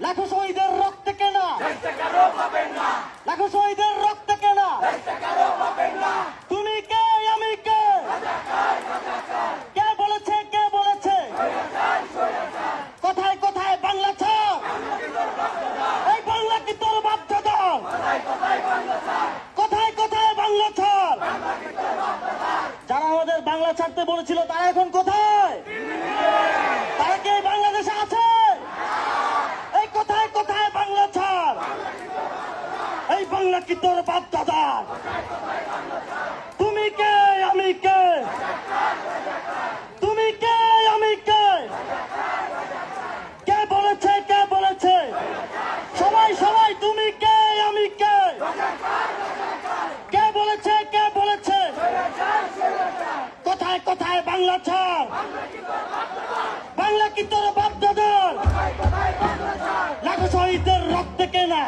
লাখো শহীদের রক্তে কেনা লাখো শহীদের রক্তে কেনা তুমি কে আমি কে কে বলেছে কোথায় কোথায় বাংলা ছাড় এই বাংলা কি তোর বাপ দাদা কোথায় কোথায় বাংলা ছাড় যারা আমাদের বাংলা ছাড়তে বলেছিল তারা এখন কোথায় তারা কি বাংলাদেশে আছে এই কোথায় কোথায় বাংলা ছাড় এই বাংলা কি তোর বাপ দাদা তুমি কে আমি কে তুমি কে আমি কে কে বলেছে সবাই সবাই তুমি কে আমি কে কে বলেছে কোথায় কোথায় বাংলা ছাড় বাংলা কি তোর বাপ দাদার লাখো শহীদের রক্তে কেনা